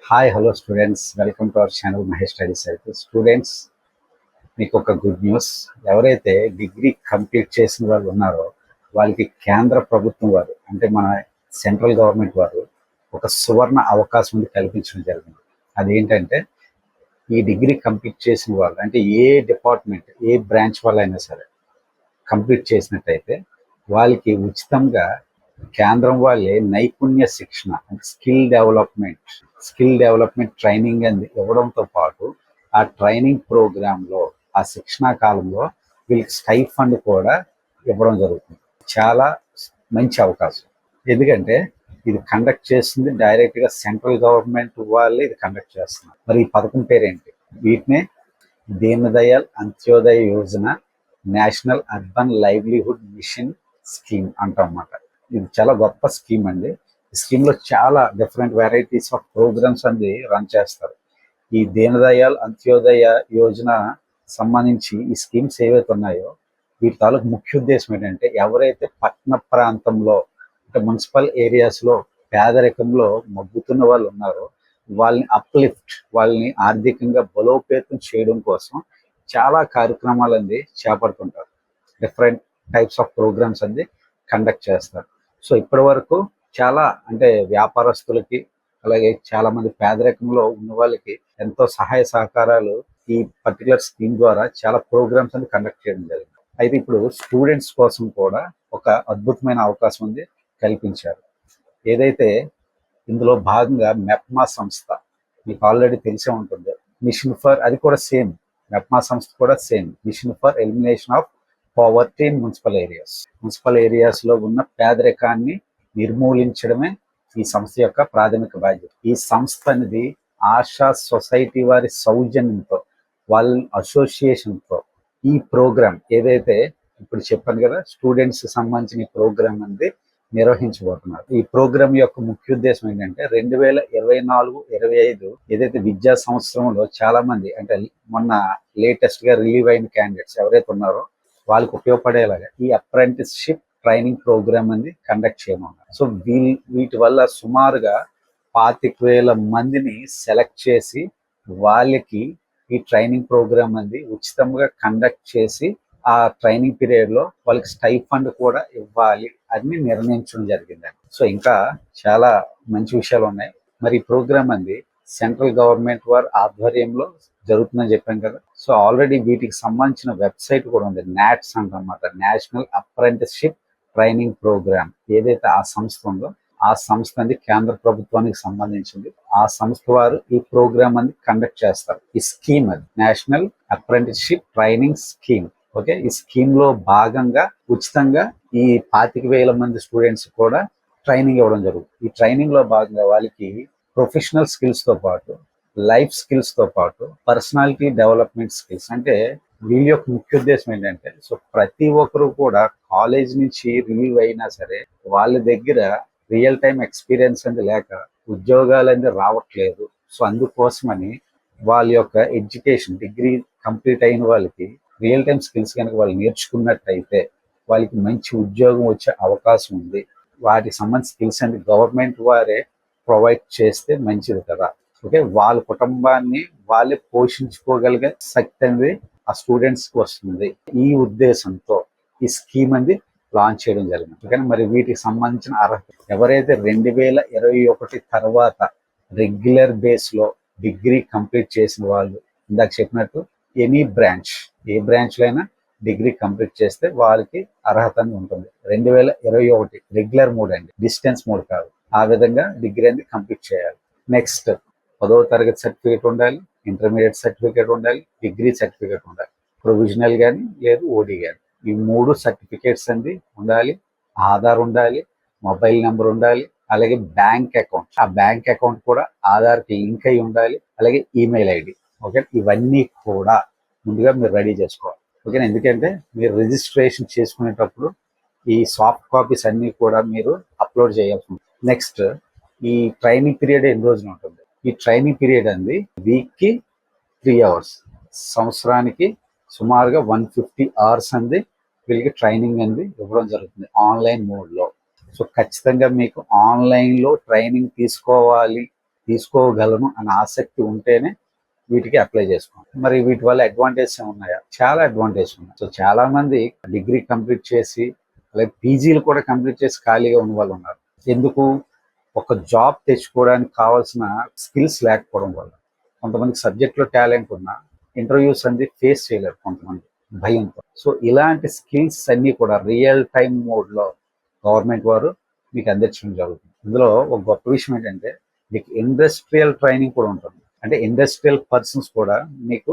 Hi hello students, welcome to our channel Mahesh studies. అయితే students, మీకు ఒక గుడ్ న్యూస్. ఎవరైతే డిగ్రీ కంప్లీట్ చేసిన వాళ్ళు ఉన్నారో వాళ్ళకి కేంద్ర ప్రభుత్వం వారు అంటే మన సెంట్రల్ గవర్నమెంట్ వారు ఒక సువర్ణ అవకాశం కల్పించడం జరిగింది. అదేంటంటే ఈ డిగ్రీ కంప్లీట్ చేసిన వాళ్ళు అంటే ఏ డిపార్ట్మెంట్ ఏ బ్రాంచ్ వాళ్ళైనా సరే కంప్లీట్ చేసినట్టయితే వాళ్ళకి ఉచితంగా కేంద్రం వాళ్ళే నైపుణ్య శిక్షణ అంటే స్కిల్ డెవలప్మెంట్ ట్రైనింగ్ అని ఇవ్వడంతో పాటు ఆ ట్రైనింగ్ ప్రోగ్రాంలో ఆ శిక్షణా కాలంలో వీళ్ళకి స్టైఫండ్ కూడా ఇవ్వడం జరుగుతుంది. చాలా మంచి అవకాశం. ఎందుకంటే ఇది కండక్ట్ చేస్తుంది డైరెక్ట్గా సెంట్రల్ గవర్నమెంట్ వాళ్ళే ఇది కండక్ట్ చేస్తున్నారు. మరి ఈ పథకం పేరేంటి? వీటినే Deen Dayal Antyodaya Yojana national urban livelihood machine scheme అంటాం అన్నమాట. ఇది చాలా గొప్ప స్కీమ్ అండి. ఈ స్కీమ్లో చాలా డిఫరెంట్ వెరైటీస్ ఆఫ్ ప్రోగ్రామ్స్ అనేది రన్ చేస్తారు. ఈ దీన్ దయాళ్ అంత్యోదయ యోజన సంబంధించి ఈ స్కీమ్స్ ఏవైతే ఉన్నాయో వీటి తాలూకు ముఖ్య ఉద్దేశం ఏంటంటే ఎవరైతే పట్టణ ప్రాంతంలో అంటే మున్సిపల్ ఏరియాస్లో పేదరికంలో మగ్గుతున్న వాళ్ళు ఉన్నారో వాళ్ళని అప్లిఫ్ట్, వాళ్ళని ఆర్థికంగా బలోపేతం చేయడం కోసం చాలా కార్యక్రమాలు అనేది చేపడుతుంటారు. డిఫరెంట్ టైప్స్ ఆఫ్ ప్రోగ్రామ్స్ అనేది కండక్ట్ చేస్తారు. సో ఇప్పటి వరకు చాలా అంటే వ్యాపారస్తులకి అలాగే చాలా మంది పేదరికంలో ఉన్న వాళ్ళకి ఎంతో సహాయ సహకారాలు ఈ పర్టికులర్ స్కీమ్ ద్వారా చాలా ప్రోగ్రామ్స్ అనేది కండక్ట్ చేయడం జరిగింది. అయితే ఇప్పుడు స్టూడెంట్స్ కోసం కూడా ఒక అద్భుతమైన అవకాశం ఉంది కల్పించారు. ఏదైతే ఇందులో భాగంగా మెప్మా సంస్థ మీకు ఆల్రెడీ తెలిసే ఉంటుంది. మిషన్ ఫర్ అది కూడా సేమ్, మెప్మా సంస్థ కూడా same, mission for elimination of poverty in municipal ఏరియాస్లో ఉన్న పేదరికాన్ని నిర్మూలించడమే ఈ సంస్థ యొక్క ప్రాథమిక బాధ్యత. ఈ సంస్థ అనేది ఆశా సొసైటీ వారి సౌజన్యంతో వాళ్ళ అసోసియేషన్తో ఈ ప్రోగ్రామ్ ఏదైతే ఇప్పుడు చెప్పాను కదా స్టూడెంట్స్ సంబంధించిన ప్రోగ్రామ్ అనేది నిర్వహించబోతున్నారు. ఈ ప్రోగ్రామ్ యొక్క ముఖ్య ఉద్దేశం ఏంటంటే 2024-25 ఏదైతే విద్యా సంవత్సరంలో చాలా మంది అంటే మొన్న లేటెస్ట్ గా రిలీవ్ అయిన క్యాండిడేట్స్ ఎవరైతే ఉన్నారో వాళ్ళకి ఉపయోగపడేలాగా ఈ అప్రెంటిస్షిప్ ట్రైనింగ్ ప్రోగ్రామ్ అనేది కండక్ట్ చేయమన్నారు. సో వీటి వల్ల సుమారుగా 25,000 మందిని సెలెక్ట్ చేసి వాళ్ళకి ఈ ట్రైనింగ్ ప్రోగ్రామ్ అనేది ఉచితంగా కండక్ట్ చేసి ఆ ట్రైనింగ్ పీరియడ్ లో వాళ్ళకి స్టైఫండ్ కూడా ఇవ్వాలి అని నిర్ణయించడం జరిగిందండి. సో ఇంకా చాలా మంచి విషయాలు ఉన్నాయి. మరి ఈ ప్రోగ్రామ్ అనేది సెంట్రల్ గవర్నమెంట్ వారి ఆధ్వర్యంలో జరుగుతుందని చెప్పాం కదా. సో ఆల్రెడీ వీటికి సంబంధించిన వెబ్సైట్ కూడా ఉంది, నాట్స్ అంటన్నమాట, నేషనల్ అప్రెంటిస్షిప్ ట్రైనింగ్ ప్రోగ్రామ్. ఏదైతే ఆ సంస్థ ఉందో ఆ సంస్థ అనేది కేంద్ర ప్రభుత్వానికి సంబంధించింది. ఆ సంస్థ వారు ఈ ప్రోగ్రామ్ అనేది కండక్ట్ చేస్తారు. ఈ స్కీమ్ అది national apprenticeship training scheme. Okay, ఈ స్కీమ్ లో భాగంగా ఉచితంగా ఈ 25,000 మంది స్టూడెంట్స్ కూడా ట్రైనింగ్ ఇవ్వడం జరుగుతుంది. ఈ ట్రైనింగ్ లో భాగంగా వాళ్ళకి ప్రొఫెషనల్ స్కిల్స్ తో పాటు లైఫ్ స్కిల్స్ తో పాటు పర్సనాలిటీ డెవలప్మెంట్ స్కిల్స్. అంటే వీళ్ళ యొక్క ముఖ్య ఉద్దేశం ఏంటంటే సో ప్రతి ఒక్కరు కూడా కాలేజ్ నుంచి రిలీవ్ అయినా సరే వాళ్ళ దగ్గర రియల్ టైం ఎక్స్పీరియన్స్ అనేది లేక ఉద్యోగాలు అనేది రావట్లేదు. సో అందుకోసమని వాళ్ళ యొక్క ఎడ్యుకేషన్ డిగ్రీ కంప్లీట్ అయిన వాళ్ళకి రియల్ టైం స్కిల్స్ కనుక వాళ్ళు నేర్చుకున్నట్టయితే వాళ్ళకి మంచి ఉద్యోగం వచ్చే అవకాశం ఉంది. వాటికి సంబంధించిన స్కిల్స్ అనేది గవర్నమెంట్ వారే ప్రొవైడ్ చేస్తే మంచిది కదా. ఓకే, వాళ్ళ కుటుంబాన్ని వాళ్ళే పోషించుకోగలిగే శక్తి అనేది ఆ స్టూడెంట్స్ కి వస్తుంది. ఈ ఉద్దేశంతో ఈ స్కీమ్ అనేది లాంచ్ చేయడం జరిగింది. ఓకేనా, మరి వీటికి సంబంధించిన అర్హత ఎవరైతే 2021 తర్వాత రెగ్యులర్ బేస్ లో డిగ్రీ కంప్లీట్ చేసిన వాళ్ళు, ఇందాక చెప్పినట్టు ఎనీ బ్రాంచ్ ఏ బ్రాంచ్ లో అయినా డిగ్రీ కంప్లీట్ చేస్తే వాళ్ళకి అర్హత ఉంటుంది. 2021 రెగ్యులర్ మోడ్ అండి, డిస్టెన్స్ మోడ్ కాదు. ఆ విధంగా డిగ్రీ అనేది కంప్లీట్ చేయాలి. నెక్స్ట్ 10వ తరగతి సర్టిఫికేట్ ఉండాలి, ఇంటర్మీడియట్ సర్టిఫికేట్ ఉండాలి, డిగ్రీ సర్టిఫికేట్ ఉండాలి, ప్రొవిజనల్ కానీ లేదు ఓడి కానీ. ఈ 3 సర్టిఫికేట్స్ అనేది ఉండాలి, ఆధార్ ఉండాలి, మొబైల్ నెంబర్ ఉండాలి, అలాగే బ్యాంక్ అకౌంట్. ఆ బ్యాంక్ అకౌంట్ కూడా ఆధార్కి లింక్ అయి ఉండాలి, అలాగే ఈమెయిల్ ఐడి. ఓకే, ఇవన్నీ కూడా ముందుగా మీరు రెడీ చేసుకోవాలి. ఓకేనా, ఎందుకంటే మీరు రిజిస్ట్రేషన్ చేసుకునేటప్పుడు ఈ సాఫ్ట్ కాపీస్ అన్నీ కూడా మీరు అప్లోడ్ చేయాల్సి ఉంటుంది. నెక్స్ట్ ఈ ట్రైనింగ్ పీరియడ్ ఎన్ని రోజులు ఉంటుంది? ఈ ట్రైనింగ్ పీరియడ్ అనేది వీక్కి 3 hours, సంవత్సరానికి సుమారుగా 150 hours అనేది వీళ్ళకి ట్రైనింగ్ అనేది ఇవ్వడం జరుగుతుంది ఆన్లైన్ మోడ్లో. సో ఖచ్చితంగా మీకు ఆన్లైన్లో ట్రైనింగ్ తీసుకోవాలి తీసుకోగలను అనే ఆసక్తి ఉంటేనే వీటికి అప్లై చేసుకోండి. మరి వీటి వల్ల అడ్వాంటేజెస్ ఉన్నాయా? చాలా అడ్వాంటేజ్ ఉన్నాయి. సో చాలా మంది డిగ్రీ కంప్లీట్ చేసి అలాగే పీజీలు కూడా కంప్లీట్ చేసి ఖాళీగా ఉన్న వాళ్ళు ఉన్నారు. ఎందుకు? ఒక జాబ్ తెచ్చుకోవడానికి కావాల్సిన స్కిల్స్ లేకపోవడం వల్ల. కొంతమందికి సబ్జెక్ట్లో టాలెంట్ ఉన్నా ఇంటర్వ్యూస్ అనేది ఫేస్ చేయలేరు కొంతమంది భయంతో. సో ఇలాంటి స్కిల్స్ అన్నీ కూడా రియల్ టైం మోడ్లో గవర్నమెంట్ వారు మీకు అందించడం జరుగుతుంది. ఇందులో ఒక గొప్ప విషయం ఏంటంటే మీకు ఇండస్ట్రియల్ ట్రైనింగ్ కూడా ఉంటుంది. అంటే ఇండస్ట్రియల్ పర్సన్స్ కూడా మీకు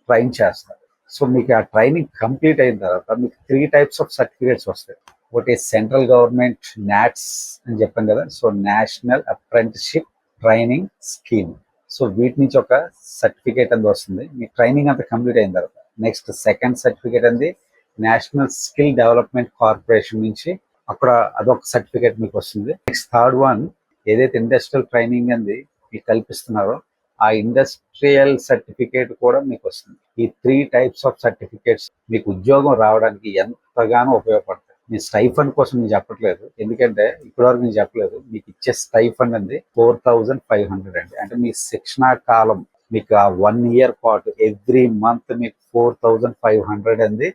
ట్రైన్ చేస్తారు. సో మీకు ఆ ట్రైనింగ్ కంప్లీట్ అయిన తర్వాత మీకు 3 టైప్స్ ఆఫ్ సర్టిఫికేట్స్ వస్తాయి. ఒకటి సెంట్రల్ గవర్నమెంట్ నాట్స్ అని చెప్పాను కదా, so national apprenticeship training scheme. So వీటి నుంచి ఒక సర్టిఫికేట్ అనేది వస్తుంది మీ ట్రైనింగ్ అంతా కంప్లీట్ అయిన తర్వాత. నెక్స్ట్ సెకండ్ సర్టిఫికేట్ అనేది నేషనల్ స్కిల్ డెవలప్మెంట్ కార్పొరేషన్ నుంచి అక్కడ అదొక సర్టిఫికేట్ మీకు వస్తుంది. నెక్స్ట్ థర్డ్ వన్ ఏదైతే ఇండస్ట్రియల్ ట్రైనింగ్ అనేది మీకు కల్పిస్తున్నారో ఆ ఇండస్ట్రియల్ సర్టిఫికేట్ కూడా మీకు వస్తుంది. ఈ 3 టైప్స్ ఆఫ్ సర్టిఫికేట్స్ మీకు ఉద్యోగం రావడానికి ఎంతగానో ఉపయోగపడతాయి. మీ స్టైఫండ్ కోసం నేను చెప్పట్లేదు, ఎందుకంటే ఇప్పటివరకు నేను చెప్పలేదు. మీకు ఇచ్చే స్టైఫండ్ అనేది 4500 అండి. అంటే మీ శిక్షణా కాలం మీకు ఆ 1 ఇయర్ పాటు ఎవ్రీ మంత్ మీకు 4500 అంది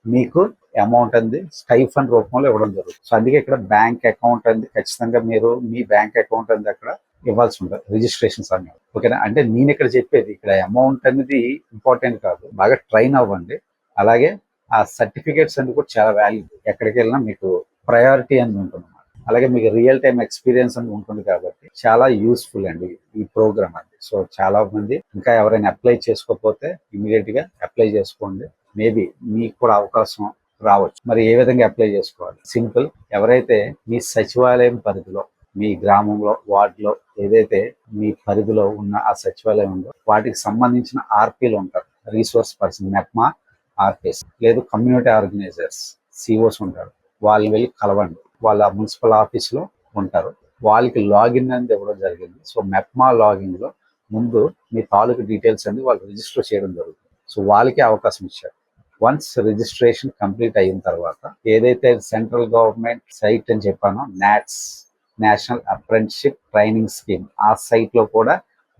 మీకు అమౌంట్ అంది స్టైఫండ్ రూపంలో ఇవ్వడం జరుగుతుంది. సో అందుకే ఇక్కడ బ్యాంక్ అకౌంట్ అంది ఖచ్చితంగా మీరు మీ బ్యాంక్ అకౌంట్ అంది అక్కడ ఇవ్వాల్సి ఉంటుంది రిజిస్ట్రేషన్ సమయం. ఓకేనా? అంటే నేను ఇక్కడ చెప్పేది ఇక్కడ అమౌంట్ అనేది ఇంపార్టెంట్ కాదు, బాగా ట్రైన్ అవ్వండి. అలాగే ఆ సర్టిఫికేట్స్ అన్ని కూడా చాలా వాల్యూ. ఎక్కడికి వెళ్ళినా మీకు ప్రయారిటీ అని ఉంటుంది. అలాగే మీకు రియల్ టైం ఎక్స్పీరియన్స్ అని ఉంటుంది కాబట్టి చాలా యూస్ఫుల్ అండి ఈ ప్రోగ్రామ్ అండి. సో చాలా మంది ఇంకా ఎవరైనా అప్లై చేసుకోకపోతే ఇమీడియట్ గా అప్లై చేసుకోండి. మేబీ మీకు కూడా అవకాశం రావచ్చు. మరి ఏ విధంగా అప్లై చేసుకోవాలి? సింపుల్. ఎవరైతే మీ సచివాలయం పరిధిలో మీ గ్రామంలో వార్డులో ఏదైతే మీ పరిధిలో ఉన్న ఆ సచివాలయం ఉందో వాటికి సంబంధించిన ఆర్పీలు ఉంటారు, రీసోర్స్ పర్సన్, మెప్మా ఆర్పీస్, లేదు కమ్యూనిటీ ఆర్గనైజర్స్ సిఓస్ ఉంటారు. వాళ్ళని వెళ్ళి కలవండి. వాళ్ళ మున్సిపల్ ఆఫీస్లో ఉంటారు. వాళ్ళకి లాగిన్ అనేది ఇవ్వడం జరిగింది. సో మెప్మా లాగిన్ లో ముందు మీ తాలూకు డీటెయిల్స్ అనేది వాళ్ళు రిజిస్టర్ చేయడం జరుగుతుంది. సో వాళ్ళకి అవకాశం ఇచ్చారు. వన్స్ రిజిస్ట్రేషన్ కంప్లీట్ అయిన తర్వాత ఏదైతే సెంట్రల్ గవర్నమెంట్ సైట్ అని చెప్పానో NATS national apprenticeship training scheme ఆ సైట్ లో కూడా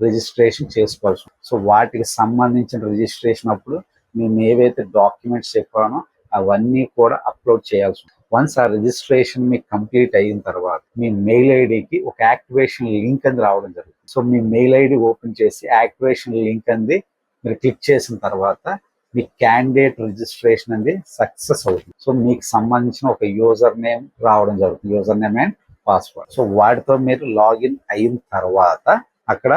రిజిస్ట్రేషన్ చేసుకోవాల్సి ఉంటుంది. సో వాటికి సంబంధించిన రిజిస్ట్రేషన్ అప్పుడు మేము ఏవైతే డాక్యుమెంట్స్ చెప్పానో అవన్నీ కూడా అప్లోడ్ చేయాల్సి ఉంటుంది. వన్స్ ఆ రిజిస్ట్రేషన్ మీకు కంప్లీట్ అయిన తర్వాత మీ మెయిల్ ఐడికి ఒక యాక్టివేషన్ లింక్ అనేది రావడం జరుగుతుంది. సో మీ మెయిల్ ఐడి ఓపెన్ చేసి యాక్టివేషన్ లింక్ అనేది మీరు క్లిక్ చేసిన తర్వాత మీ క్యాండిడేట్ రిజిస్ట్రేషన్ అనేది సక్సెస్ అవుతుంది. సో మీకు సంబంధించిన ఒక యూజర్ నేమ్ రావడం జరుగుతుంది, user name and password. So వాటితో మీరు లాగిన్ అయిన తర్వాత అక్కడ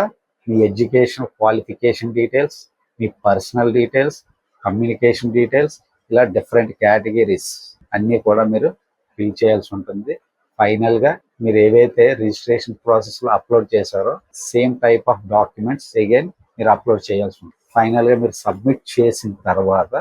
మీ ఎడ్యుకేషన్ క్వాలిఫికేషన్ డీటెయిల్స్, మీ పర్సనల్ డీటెయిల్స్, కమ్యూనికేషన్ డీటెయిల్స్, ఇలా డిఫరెంట్ కేటగిరీస్ అన్నీ కూడా మీరు ఫిల్ చేయాల్సి ఉంటుంది. ఫైనల్ గా మీరు ఏవైతే రిజిస్ట్రేషన్ ప్రాసెస్ లో అప్లోడ్ చేశారో same type of documents again మీరు అప్లోడ్ చేయాల్సి ఉంటుంది. ఫైనల్ గా మీరు సబ్మిట్ చేసిన తర్వాత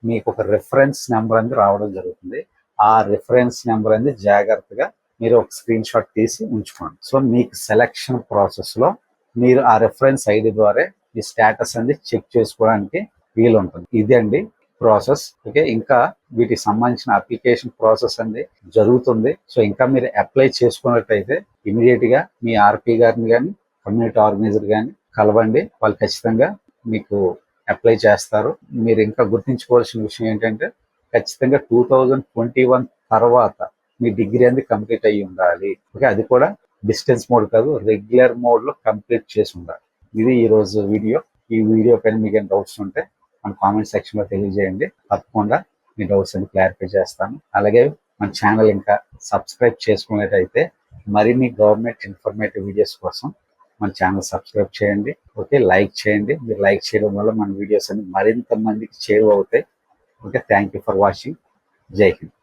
మీకు ఒక రిఫరెన్స్ నెంబర్ అనేది రావడం జరుగుతుంది. ఆ రిఫరెన్స్ నెంబర్ అనేది జాగ్రత్తగా మీరు ఒక స్క్రీన్ షాట్ తీసి ఉంచుకోండి. సో మీకు సెలక్షన్ ప్రాసెస్ లో మీరు ఆ రిఫరెన్స్ ఐడి ద్వారా ఈ స్టేటస్ అనేది చెక్ చేసుకోవడానికి వీలు ఉంటుంది. ఇది అండి ప్రాసెస్. ఓకే, ఇంకా వీటికి సంబంధించిన అప్లికేషన్ ప్రాసెస్ అనేది జరుగుతుంది. సో ఇంకా మీరు అప్లై చేసుకున్నట్టయితే ఇమీడియట్ గా మీ ఆర్పీ గారిని కానీ కమ్యూనిటీ ఆర్గనైజర్ కానీ కలవండి. వాళ్ళు ఖచ్చితంగా మీకు అప్లై చేస్తారు. మీరు ఇంకా గుర్తుంచుకోవాల్సిన విషయం ఏంటంటే ఖచ్చితంగా 2021 తర్వాత మీ డిగ్రీ అనేది కంప్లీట్ అయ్యి ఉండాలి. ఓకే, అది కూడా డిస్టెన్స్ మోడ్ కాదు, రెగ్యులర్ మోడ్ లో కంప్లీట్ చేసి ఉండాలి. ఇది ఈ రోజు వీడియో. ఈ వీడియో పైన మీకు ఏం డౌట్స్ ఉంటే మన కామెంట్ సెక్షన్ లో తెలియజేయండి. తప్పకుండా మీ డౌట్స్ అన్ని క్లారిఫై చేస్తాను. అలాగే మన ఛానల్ ఇంకా సబ్స్క్రైబ్ చేసుకున్నట్టయితే మరిన్ని గవర్నమెంట్ ఇన్ఫర్మేటివ్ వీడియోస్ కోసం మన ఛానల్ సబ్స్క్రైబ్ చేయండి. ఓకే, లైక్ చేయండి. మీరు లైక్ చేయడం వల్ల మన వీడియోస్ అన్ని మరింత మందికి చేరువ అవుతాయి. Okay, thank you for watching. జై హింద్.